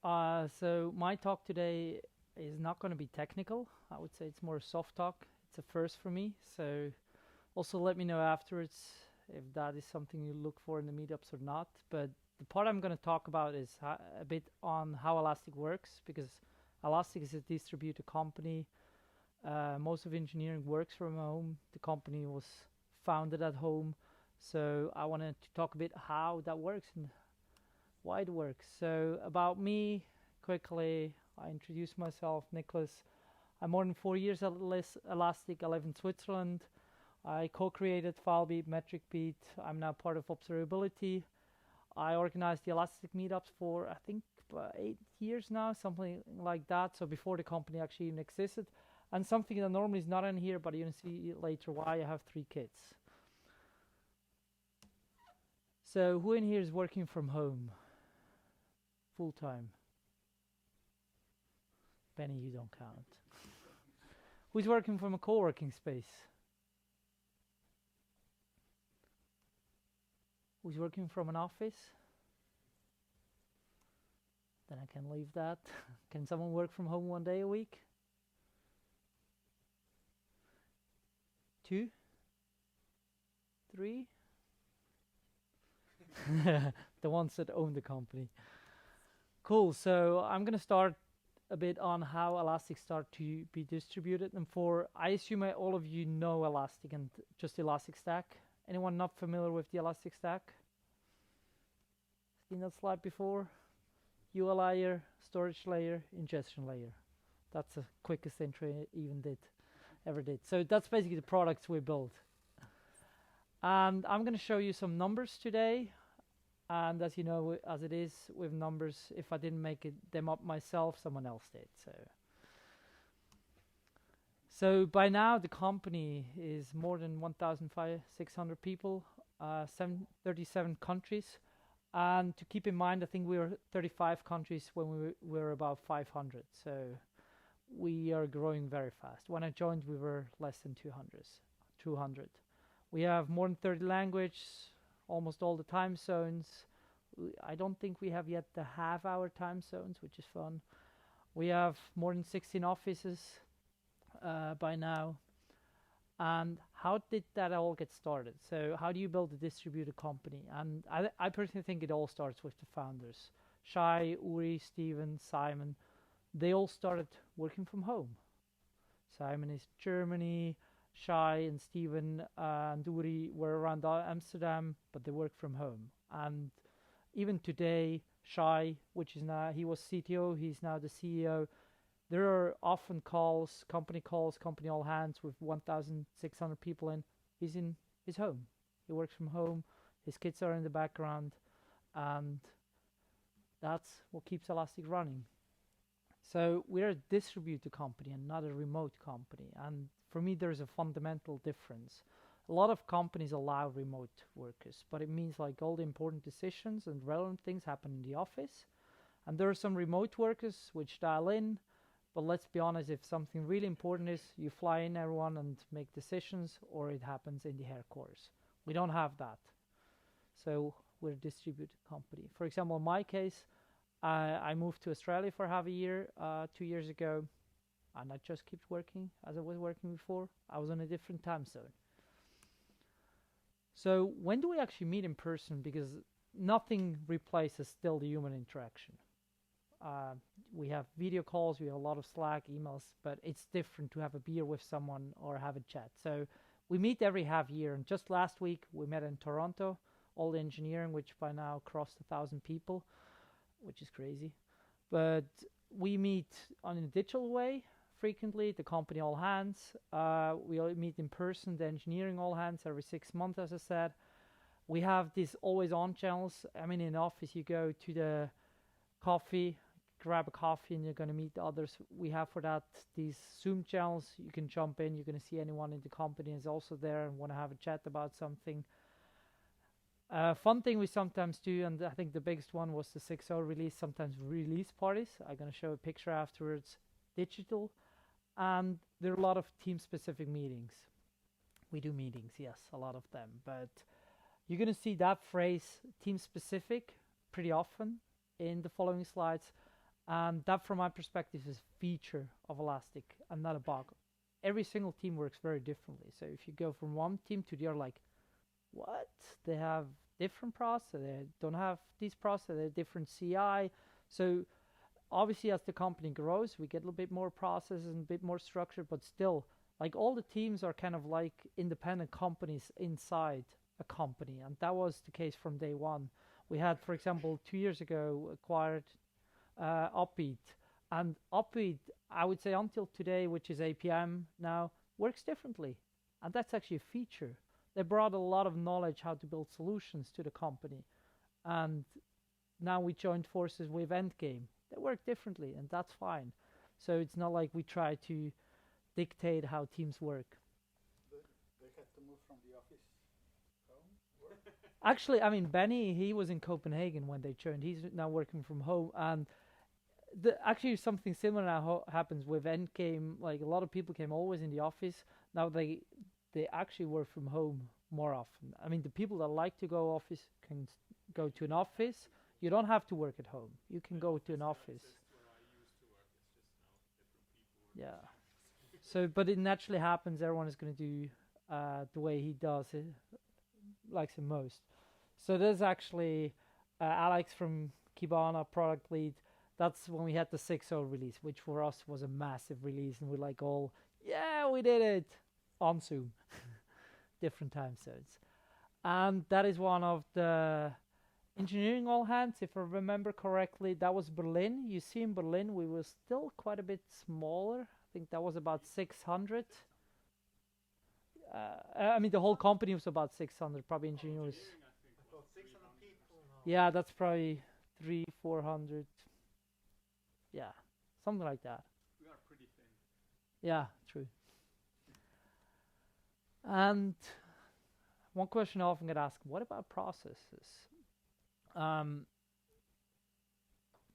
So my talk today is not going to be technical. I would say it's more soft talk. It's a first for me. So also let me know afterwards if that is something you look for in the meetups or not. But the part I'm going to talk about is a bit on how Elastic works, because Elastic is a distributed company. Most of engineering works from home. The company was founded at home. So I wanted to talk a bit how that works and why it works. So about me, quickly, I introduce myself, Nicolas. I'm more than 4 years at Elastic. I live in Switzerland. I co-created FileBeat, MetricBeat. I'm now part of observability. I organized the Elastic meetups for, I think, 8 years now, something like that. So before the company actually even existed. And something that normally is not in here, but you're going to see later why. I have 3 kids. So who in here is working from home full time? Benny, you don't count. Who's working from a co-working space? Who's working from an office? Then I can leave that. Can someone work from home 1 day a week? 2? 3? The ones that own the company. Cool, so I'm going to start a bit on how Elastic start to be distributed. And I assume all of you know Elastic and just Elastic Stack. Anyone not familiar with the Elastic Stack? Seen that slide before? UL layer, storage layer, ingestion layer. That's the quickest intro I ever did. So that's basically the products we built. And I'm going to show you some numbers today. And as you know, as it is with numbers, if I didn't make them up myself, someone else did. So by now, the company is more than 1,600 people, 37 countries. And to keep in mind, I think we were 35 countries when we were about 500. So we are growing very fast. When I joined, we were less than 200. We have more than 30 languages, almost all the time zones. I don't think we have yet the half-hour time zones, which is fun. We have more than 16 offices by now. And how did that all get started? So how do you build a distributed company? And I personally think it all starts with the founders. Shai, Uri, Steven, Simon, they all started working from home. Simon is Germany, Shai and Steven and Uri were around Amsterdam, but they work from home. And even today, Shai, which is now, he was CTO, he's now the CEO. There are often company all hands with 1,600 people in. He's in his home. He works from home. His kids are in the background. And that's what keeps Elastic running. So we're a distributed company and not a remote company. And for me, there's a fundamental difference. A lot of companies allow remote workers, but it means like all the important decisions and relevant things happen in the office. And there are some remote workers which dial in, but let's be honest, if something really important is, you fly in everyone and make decisions, or it happens in the headquarters. We don't have that. So we're a distributed company. For example, in my case, I moved to Australia for half a year 2 years ago, and I just kept working as I was working before. I was on a different time zone. So when do we actually meet in person? Because nothing replaces still the human interaction. We have video calls, we have a lot of Slack, emails, but it's different to have a beer with someone or have a chat. So we meet every half year, and just last week we met in Toronto, all the engineering, which by now crossed 1,000 people, which is crazy. But we meet on a digital way frequently, the company all hands. We all meet in person, the engineering all hands every 6 months, as I said. We have these always on channels. I mean, in office, you go to the coffee, grab a coffee, and you're going to meet the others. We have for that these Zoom channels. You can jump in. You're going to see anyone in the company is also there and want to have a chat about something. Fun thing we sometimes do, and I think the biggest one was the 6.0 release, sometimes release parties. I'm going to show a picture afterwards, digital. And there are a lot of team-specific meetings. We do meetings, yes, a lot of them. But you're going to see that phrase, team-specific, pretty often in the following slides. And that, from my perspective, is a feature of Elastic and not a bug. Every single team works very differently. So if you go from one team to the other, like, what? They have different process. They don't have these process. They're different CI. So obviously, as the company grows, we get a little bit more processes and a bit more structure. But still, like, all the teams are kind of like independent companies inside a company, and that was the case from day one. We had, for example, 2 years ago acquired Upbeat, and Upbeat, I would say until today, which is APM now, works differently, and that's actually a feature. They brought a lot of knowledge how to build solutions to the company, and now we joined forces with Endgame. They work differently, and that's fine. So it's not like we try to dictate how teams work. They had to move from the office home? Actually, I mean, Benny, he was in Copenhagen when they joined. He's now working from home, and actually something similar now happens with Endgame. Like, a lot of people came always in the office. Now they actually work from home more often. I mean, the people that like to go office can go to an office. You don't have to work at home. You can go to an office. Yeah. So, but it naturally happens. Everyone is going to do the way he does it, likes it most. So there's actually Alex from Kibana, product lead. That's when we had the 6.0 release, which for us was a massive release, and we're like all, yeah, we did it on Zoom, different time zones. And that is one of the engineering all hands, if I remember correctly. That was Berlin. You see, in Berlin, we were still quite a bit smaller. I think that was about 600. I mean, the whole company was about 600, probably engineers. About 600 people now. Yeah, that's probably 400. Yeah, something like that. We are pretty thin. Yeah, true. And one question I often get asked, what about processes?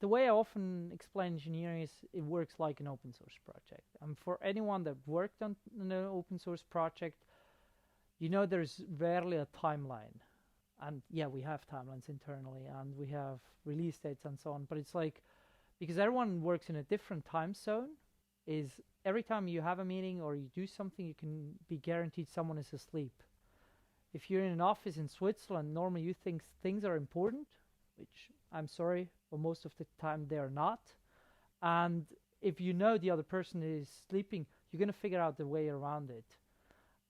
The way I often explain engineering is it works like an open source project. And for anyone that worked on an open source project, you know there's rarely a timeline. And yeah, we have timelines internally, and we have release dates and so on. But it's like, because everyone works in a different time zone, is every time you have a meeting or you do something, you can be guaranteed someone is asleep. If you're in an office in Switzerland, normally you think things are important, which I'm sorry, but most of the time they are not. And if you know the other person is sleeping, you're going to figure out the way around it.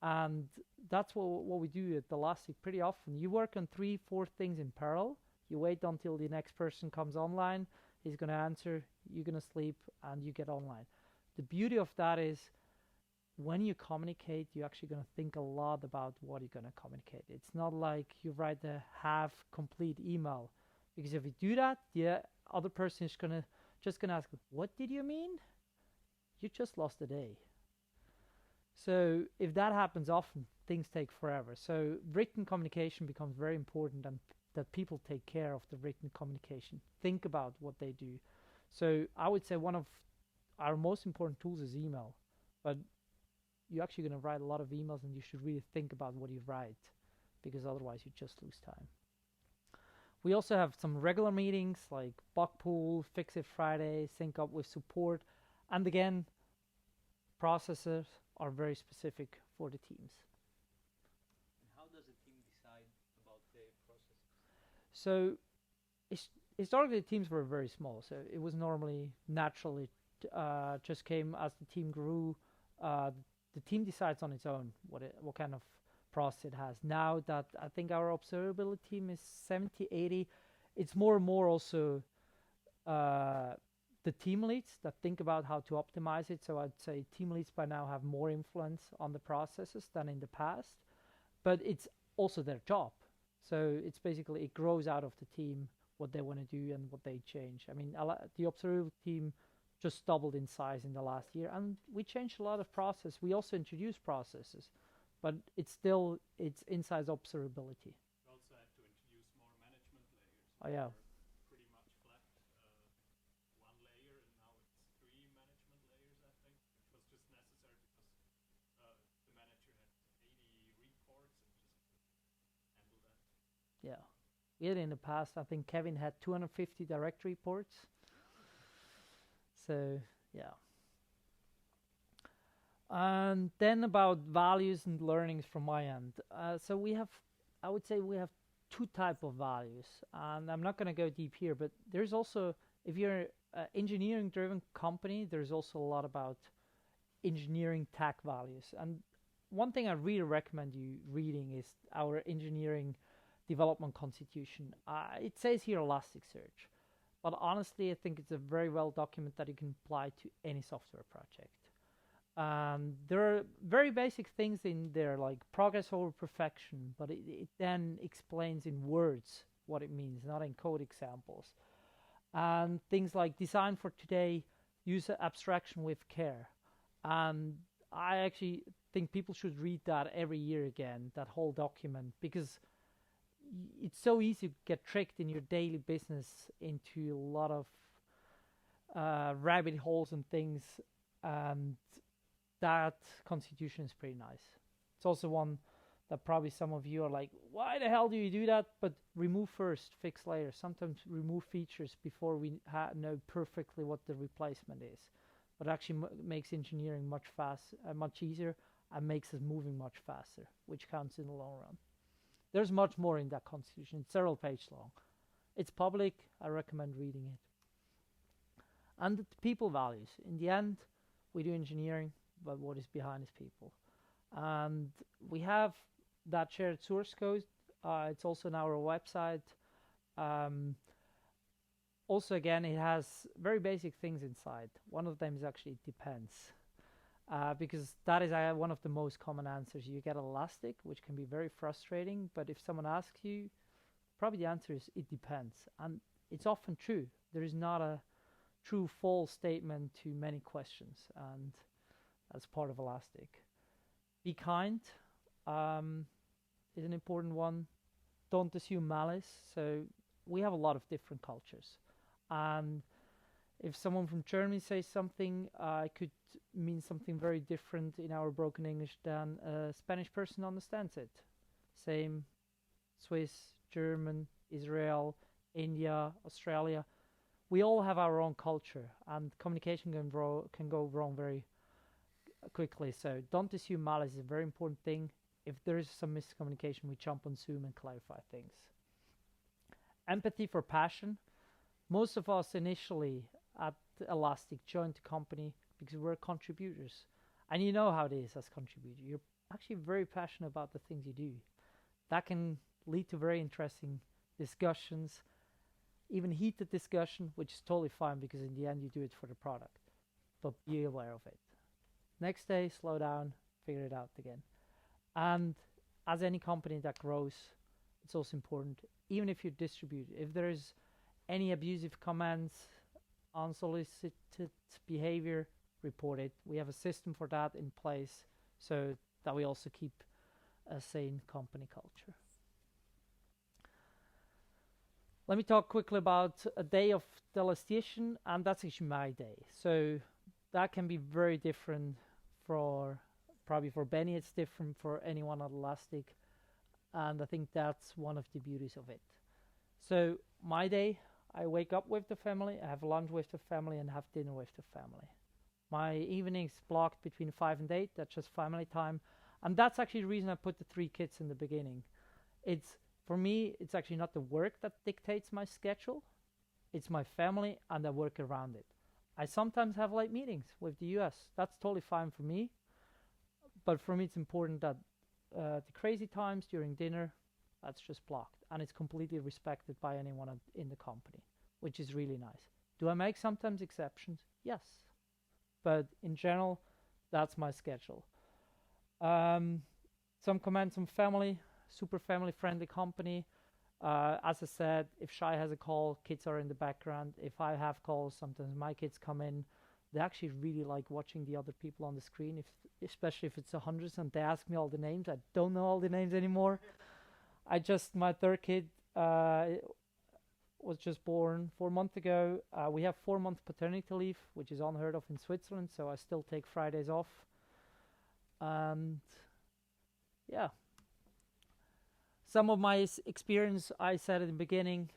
And that's what we do at Elastic pretty often. You work on 3-4 things in parallel. You wait until the next person comes online. He's going to answer, you're going to sleep, and you get online. The beauty of that is when you communicate, you're actually going to think a lot about what you're going to communicate. It's not like you write a half-complete email. Because if you do that, the other person is just going to ask, what did you mean? You just lost a day. So if that happens often, things take forever. So written communication becomes very important, and that people take care of the written communication. Think about what they do. So I would say one of our most important tools is email. But you're actually going to write a lot of emails, and you should really think about what you write, because otherwise you just lose time. We also have some regular meetings like bug pool, fix it Friday, sync up with support. And again, processes are very specific for the teams. And how does a team decide about their processes? So historically, teams were very small. So it was normally naturally just came as the team grew. The team decides on its own what kind of process it has. Now that I think our observability team is 70, 80, it's more and more also the team leads that think about how to optimize it. So I'd say team leads by now have more influence on the processes than in the past, but it's also their job. So it's basically, it grows out of the team, what they want to do and what they change. I mean, the observability team just doubled in size in the last year, and we changed a lot of process. We also introduced processes, but it's inside observability. We also had to introduce more management layers. Oh yeah. Pretty much flat, one layer, and now it's 3 management layers, I think, which was just necessary because the manager had 80 reports and just handle that. Yeah. We had in the past, I think Kevin had 250 direct reports. So yeah. And then about values and learnings from my end. So we have, I would say we have two type of values, and I'm not going to go deep here, but there's also, if you're an engineering driven company, there's also a lot about engineering tech values. And one thing I really recommend you reading is our engineering development constitution. It says here Elasticsearch, but honestly, I think it's a very well document that you can apply to any software project. There are very basic things in there like progress over perfection, but it then explains in words what it means, not in code examples. And things like design for today, use abstraction with care. And I actually think people should read that every year again, that whole document, because it's so easy to get tricked in your daily business into a lot of rabbit holes and things, and that constitution is pretty nice. It's also one that probably some of you are like, why the hell do you do that? But remove first, fix later. Sometimes remove features before we know perfectly what the replacement is. But actually makes engineering much easier, and makes us moving much faster, which counts in the long run. There's much more in that constitution. It's several pages long. It's public. I recommend reading it. And the people values. In the end, we do engineering, but what is behind is people. And we have that shared source code. It's also on our website. Also, again, it has very basic things inside. One of them is actually it depends. Because that is one of the most common answers. You get elastic, which can be very frustrating, but if someone asks you, probably the answer is it depends. And it's often true. There is not a true false statement to many questions, and that's part of elastic. Be kind is an important one. Don't assume malice. So we have a lot of different cultures, and if someone from Germany says something, it could mean something very different in our broken English than a Spanish person understands it. Same Swiss, German, Israel, India, Australia. We all have our own culture, and communication can go wrong very quickly. So don't assume malice is a very important thing. If there is some miscommunication, we jump on Zoom and clarify things. Empathy for passion. Most of us initially at Elastic joined the company because we're contributors. And you know how it is as contributor. You're actually very passionate about the things you do. That can lead to very interesting discussions, even heated discussion, which is totally fine because in the end you do it for the product. But be aware of it. Next day, slow down, figure it out again. And as any company that grows, it's also important, even if you distribute, if there's any abusive comments, unsolicited behavior, report it. We have a system for that in place so that we also keep a sane company culture. Let me talk quickly about a day of the Elastician, and that's actually my day. So that can be very different probably for Benny, it's different for anyone at Elastic, and I think that's one of the beauties of it. So my day, I wake up with the family, I have lunch with the family, and have dinner with the family. My evenings blocked between 5 and 8, that's just family time, and that's actually the reason I put the 3 kids in the beginning. For me, it's actually not the work that dictates my schedule, it's my family and I work around it. I sometimes have late meetings with the US, that's totally fine for me, but for me it's important that the crazy times during dinner, that's just blocked, and it's completely respected by anyone in the company, which is really nice. Do I make sometimes exceptions? Yes, but in general, that's my schedule. Some comments on family, super family friendly company. As I said, if Shai has a call, kids are in the background. If I have calls, sometimes my kids come in. They actually really like watching the other people on the screen, especially if it's the hundreds and they ask me all the names. I don't know all the names anymore. My third kid was just born 4 months ago. We have 4 months paternity leave, which is unheard of in Switzerland, so I still take Fridays off. And yeah. Some of my experience, I said at the beginning,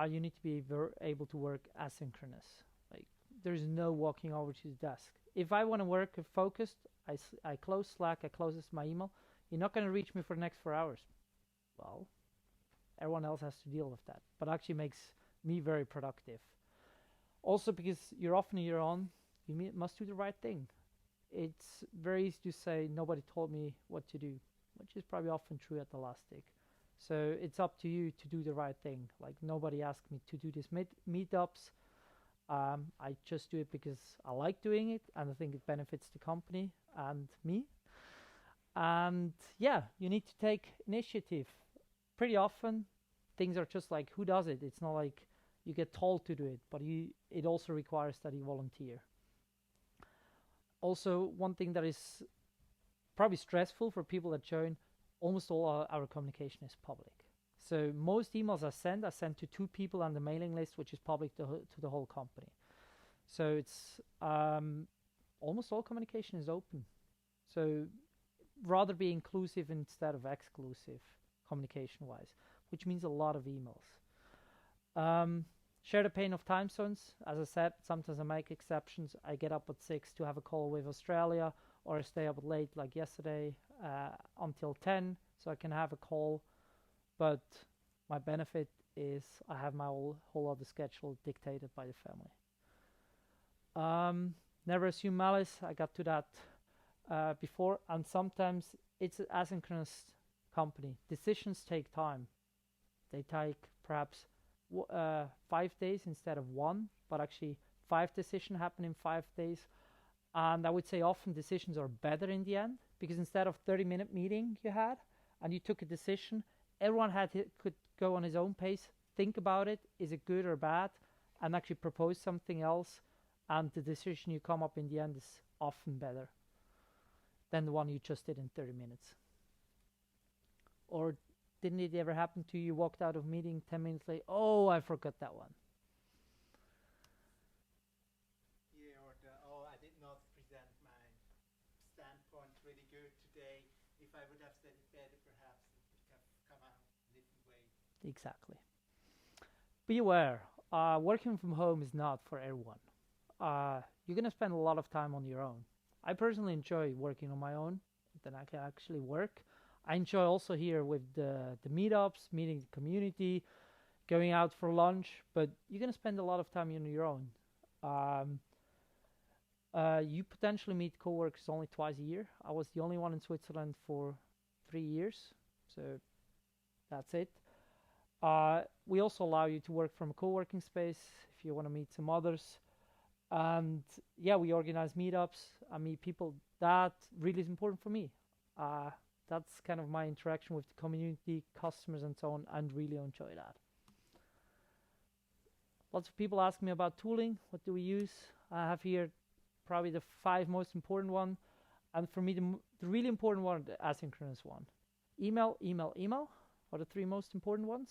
you need to be able to work asynchronous. Like, there's no walking over to the desk. If I want to work focused, I close Slack, I close my email. You're not going to reach me for the next 4 hours. Well, everyone else has to deal with that, but actually makes me very productive. Also, because you're often on your own, you must do the right thing. It's very easy to say, nobody told me what to do, which is probably often true at Elastic. So it's up to you to do the right thing. Like, nobody asked me to do these meetups. I just do it because I like doing it, and I think it benefits the company and me. And yeah, you need to take initiative. Pretty often, things are just like, who does it? It's not like you get told to do it, but it also requires that you volunteer. Also, one thing that is probably stressful for people that join, almost all our communication is public. So most emails I send to 2 people on the mailing list, which is public to the whole company. So it's almost all communication is open. So rather be inclusive instead of exclusive communication-wise, which means a lot of emails. Share the pain of time zones. As I said, sometimes I make exceptions. I get up at 6 to have a call with Australia, or I stay up late like yesterday until 10 so I can have a call. But my benefit is I have my whole other schedule dictated by the family. Never assume malice. I got to that before. And sometimes it's an asynchronous company. Decisions take time. They take perhaps 5 days instead of 1, but actually 5 decisions happen in 5 days. And I would say often decisions are better in the end, because instead of 30-minute meeting you had and you took a decision, everyone could go on his own pace, think about it, is it good or bad, and actually propose something else, and the decision you come up in the end is often better than the one you just did in 30 minutes. Or didn't it ever happen to you? You walked out of meeting 10 minutes later, oh, I forgot that one. Yeah, or I did not present my standpoint really good today. If I would have said it better, perhaps it would have come out a different way. Exactly. Be aware, working from home is not for everyone. You're going to spend a lot of time on your own. I personally enjoy working on my own, then I can actually work. I enjoy also here with the meetups, meeting the community, going out for lunch, but you're going to spend a lot of time on your own. You potentially meet coworkers only twice a year. I was the only one in Switzerland for 3 years, so that's it. We also allow you to work from a co-working space if you want to meet some others. And yeah, we organize meetups. I meet people. That really is important for me. That's kind of my interaction with the community, customers, and so on, and really enjoy that. Lots of people ask me about tooling. What do we use? I have here probably the 5 most important one, and for me the really important one, the asynchronous one. Email are the 3 most important ones.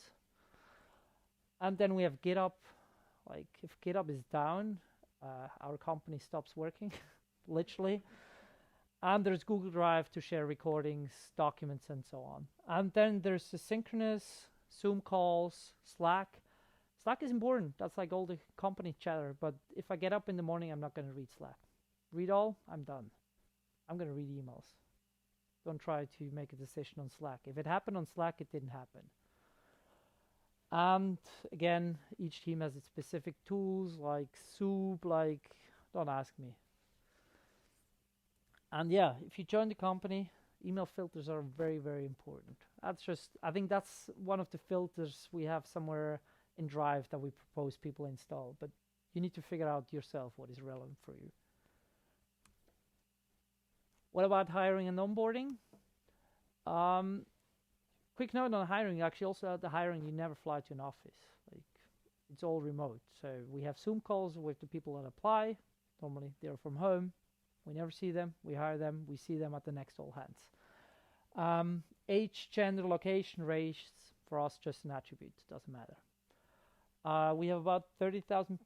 And then we have GitHub. Like, if GitHub is down, our company stops working, literally. And there's Google Drive to share recordings, documents, and so on. And then there's the synchronous Zoom calls, Slack. Slack is important. That's like all the company chatter. But if I get up in the morning, I'm not going to read Slack. Read all, I'm done. I'm going to read emails. Don't try to make a decision on Slack. If it happened on Slack, it didn't happen. And again, each team has its specific tools, like Soup, like, don't ask me. And yeah, if you join the company, email filters are very, very important. I think that's one of the filters we have somewhere in Drive that we propose people install, but you need to figure out yourself what is relevant for you. What about hiring and onboarding? Quick note on hiring, actually also at the hiring, you never fly to an office. Like, it's all remote. So we have Zoom calls with the people that apply. Normally they're from home. We never see them. We hire them. We see them at the next all hands. Age, gender, location, race, for us just an attribute. Doesn't matter. We have about 30,000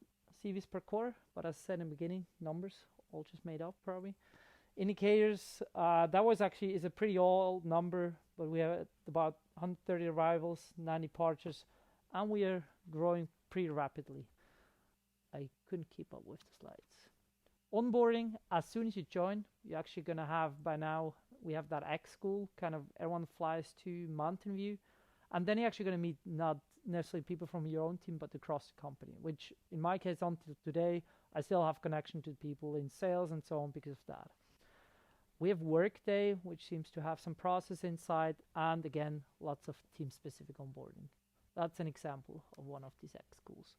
CVs per quarter, but as I said in the beginning, numbers all just made up probably. Indicators, that was actually is a pretty old number, but we have about 130 arrivals, 90 departures, and we are growing pretty rapidly. I couldn't keep up with the slides. Onboarding, as soon as you join, you're actually going to have, by now, we have that X school, kind of everyone flies to Mountain View. And then you're actually going to meet not necessarily people from your own team, but across the company, which in my case, until today, I still have connection to people in sales and so on because of that. We have Workday, which seems to have some process inside, and again, lots of team-specific onboarding. That's an example of one of these X schools.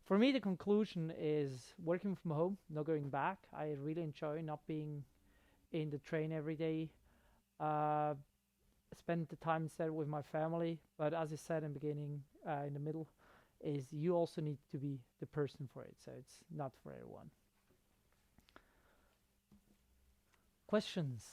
For me, the conclusion is working from home, not going back. I really enjoy not being in the train every day. Spend the time instead with my family. But as I said in the beginning, in the middle, is you also need to be the person for it. So it's not for everyone. Questions?